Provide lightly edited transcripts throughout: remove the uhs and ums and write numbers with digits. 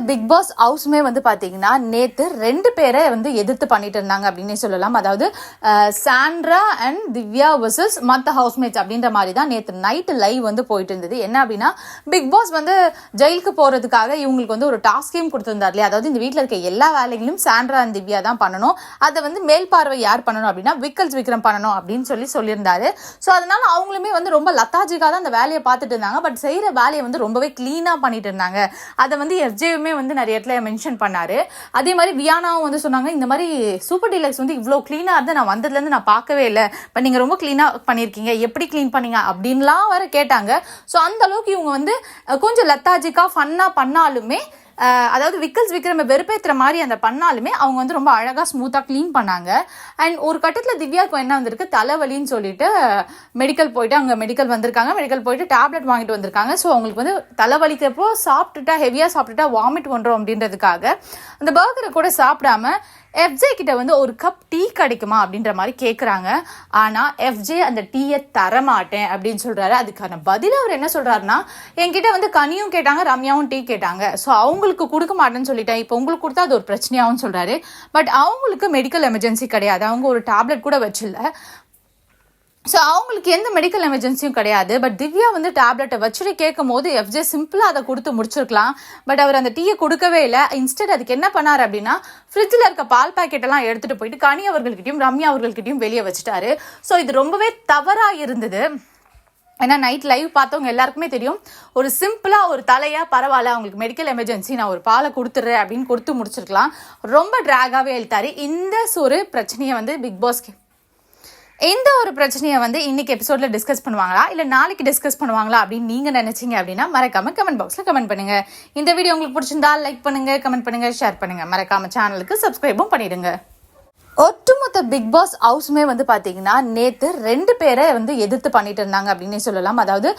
Big pass ஹவுஸ்மே வந்து பார்த்தீங்கன்னா நேற்று 2 பேரை வந்து எதிர்த்து பண்ணிட்டு இருந்தாங்க அப்படின்னே சொல்லலாம். அதாவது சாண்ட்ரா அண்ட் திவ்யா வர்சஸ் மற்ற ஹவுஸ்மேட்ஸ் அப்படின்ற மாதிரி தான் நேற்று நைட்டு லைவ் வந்து போயிட்டு இருந்தது. என்ன அப்படின்னா, பிக் பாஸ் வந்து ஜெயிலுக்கு போகிறதுக்காக இவங்களுக்கு வந்து ஒரு டாஸ்கையும் கொடுத்துருந்தார் இல்லையா. அதாவது இந்த வீட்டில் இருக்க எல்லா வேலைகளும் சாண்ட்ரா அண்ட் திவ்யா தான் பண்ணணும். அதை வந்து மேல் பார்வை யார் பண்ணணும் அப்படின்னா விக்ரம் பண்ணணும் அப்படின்னு சொல்லியிருந்தாரு. ஸோ அதனால அவங்களுமே வந்து ரொம்ப லத்தாஜிக்காக தான் அந்த வேலையை பார்த்துட்டு இருந்தாங்க. பட் செய்கிற வேலையை வந்து ரொம்பவே க்ளீனாக பண்ணிட்டு இருந்தாங்க. அதை வந்து எஃப்ஜேயுமே வந்து நிறைய இடத்துல மென்ஷன் பண்ணாரு. அதே மாதிரி வியானாவும் வந்து சொன்னாங்க, இந்த மாதிரி சூப்பர் டீலக்ஸ் வந்து இவ்வளோ க்ளீனாக இருந்து நான் வந்ததுலேருந்து நான் பார்க்கவே இல்லை, இப்போ நீங்கள் ரொம்ப க்ளீனாக பண்ணியிருக்கீங்க, எப்படி க்ளீன் பண்ணீங்க அப்படின்லாம் வர கேட்டாங்க. ஸோ அந்த அளவுக்கு இவங்க வந்து கொஞ்சம் லத்தாஜிக்காக ஃபன்னாக பண்ணாலுமே, அதாவது விக்ரம் வெறுப்பேற்றுற மாதிரி அந்த பண்ணாலுமே அவங்க வந்து ரொம்ப அழகாக ஸ்மூத்தாக க்ளீன் பண்ணாங்க. அண்ட் ஒரு கட்டத்தில் திவ்யாவுக்கு என்ன வந்திருக்கு, தலைவலின்னு சொல்லிட்டு மெடிக்கல் போயிட்டு அங்கே மெடிக்கல் போயிட்டு டேப்லெட் வாங்கிட்டு வந்திருக்காங்க. ஸோ அவங்களுக்கு வந்து தலைவலிக்கிறப்போ ஹெவியாக சாப்பிட்டுட்டா வாமிட் பண்ணுறோம் அப்படின்றதுக்காக அந்த பர்கரை கூட சாப்பிடாம எஃப்ஜே கிட்ட வந்து ஒரு கப் டீ கிடைக்குமா அப்படின்ற மாதிரி கேட்குறாங்க. ஆனால் எஃப்ஜே அந்த டீயை தரமாட்டேன் அப்படின்னு சொல்கிறாரு. அதுக்கான பதில் அவர் என்ன சொல்கிறாருன்னா, என்கிட்ட வந்து கனியும் கேட்டாங்க, ரம்யாவும் டீ கேட்டாங்க, ஸோ அவங்களுக்கு கொடுக்க மாட்டேன்னு சொல்லிட்டேன், இப்போ உங்களுக்கு கொடுத்தா அது ஒரு பிரச்சனையாகவும் சொல்கிறாரு. பட் அவங்களுக்கு மெடிக்கல் எமர்ஜென்சி கிடையாது, அவங்க ஒரு டேப்லெட் கூட வச்சில்ல. ஸோ அவங்களுக்கு எந்த மெடிக்கல் எமர்ஜென்சியும் கிடையாது. பட் திவ்யா வந்து டேப்லெட்டை வச்சுட்டு கேட்கும் போது எஃப்ஜே சிம்பிளாக அதை கொடுத்து முடிச்சிருக்கலாம். பட் அவர் அந்த டீயை கொடுக்கவே இல்லை. இன்ஸ்டெட் அதுக்கு என்ன பண்ணார் அப்படின்னா, ஃப்ரிட்ஜில் இருக்க பால் பாக்கெட்டெல்லாம் எடுத்துகிட்டு போயிட்டு கனி அவர்கள்கிட்டையும் ரம்யா அவர்கள்கிட்டையும் வெளியே வச்சுட்டாரு. ஸோ இது ரொம்பவே தவறாக இருந்தது. ஏன்னா நைட் லைவ் பார்த்தவங்க எல்லாருக்குமே தெரியும், ஒரு சிம்பிளாக ஒரு தலையாக பரவாயில்ல, அவங்களுக்கு மெடிக்கல் எமர்ஜென்சி, நான் ஒரு பாலை கொடுத்துட்றேன் அப்படின்னு கொடுத்து முடிச்சிருக்கலாம். ரொம்ப ட்ராகாகவே எழுத்தாரு. ஒரு பிரச்சனையை வந்து பிக் பாஸ்க்கு இந்த ஒரு பிரச்சனையை வந்து இன்னைக்கு எபிசோட்ல டிஸ்கஸ் பண்ணுவாங்களா இல்லை நாளைக்கு டிஸ்கஸ் பண்ணுவாங்களா அப்படின்னு நீங்க நினைச்சீங்க அப்படின்னா மறக்காம கமெண்ட் பாக்ஸ்ல கமெண்ட் பண்ணுங்க. இந்த வீடியோ உங்களுக்கு பிடிச்சிருந்தா லைக் பண்ணுங்க, கமெண்ட் பண்ணுங்க, ஷேர் பண்ணுங்க. மறக்காம சேனலுக்கு சப்ஸ்கிரைபும் பண்ணிடுங்க. ஒட்டுமொத்த பிக் பாஸ் ஹவுஸ்மே வந்து பார்த்தீங்கன்னா நேற்று 2 பேரை வந்து எதிர்த்து பண்ணிட்டு இருந்தாங்க அப்படின்னே சொல்லலாம். அதாவது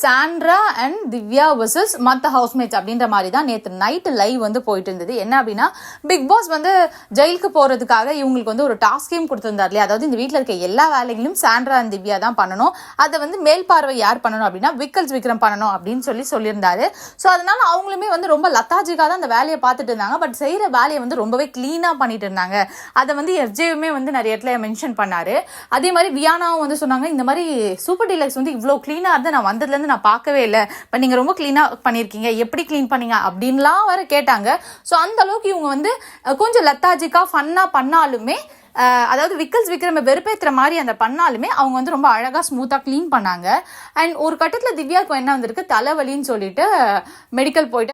சாண்ட்ரா அண்ட் திவ்யா வர்சஸ் மற்ற ஹவுஸ்மேட்ஸ் அப்படின்ற மாதிரி தான் நேற்று நைட்டு லைவ் வந்து போயிட்டு இருந்தது. என்ன அப்படின்னா, பிக் பாஸ் வந்து ஜெயிலுக்கு போகிறதுக்காக இவங்களுக்கு வந்து ஒரு டாஸ்கையும் கொடுத்துருந்தார் இல்லையா. அதாவது இந்த வீட்டில் இருக்க எல்லா வேலைகளும் சாண்ட்ரா அண்ட் திவ்யா தான் பண்ணணும். அதை வந்து மேல் பார்வை யார் பண்ணணும் அப்படின்னா விக்ரம் பண்ணணும் அப்படின்னு சொல்லியிருந்தாரு. ஸோ அதனால அவங்களுமே வந்து ரொம்ப லத்தாஜிக்காக தான் அந்த வேலையை பார்த்துட்டு இருந்தாங்க. பட் செய்கிற வேலையை வந்து ரொம்பவே க்ளீனாக பண்ணிட்டு இருந்தாங்க. அதை வந்து எஃப்ஜேயுமே வந்து நிறைய இடத்துல மென்ஷன் பண்ணாரு. அதே மாதிரி வியானாவும் வந்து சொன்னாங்க, இந்த மாதிரி சூப்பர் டீலக்ஸ் வந்து இவ்வளோ க்ளீனாக இருந்து நான் வந்ததுலேருந்து நான் பார்க்கவே இல்லை, இப்போ நீங்கள் ரொம்ப க்ளீனாக பண்ணியிருக்கீங்க, எப்படி க்ளீன் பண்ணீங்க அப்படின்லாம் வர கேட்டாங்க. ஸோ அந்த அளவுக்கு இவங்க வந்து கொஞ்சம் லத்தாஜிக்காக ஃபன்னாக பண்ணாலுமே, அதாவது விக்ரம் வெறுப்பேற்றுற மாதிரி அந்த பண்ணாலுமே அவங்க வந்து ரொம்ப அழகாக ஸ்மூத்தாக க்ளீன் பண்ணாங்க. அண்ட் ஒரு கட்டத்தில் திவ்யாவுக்கு என்ன வந்திருக்கு, தலைவலின்னு சொல்லிட்டு மெடிக்கல் போயிட்டு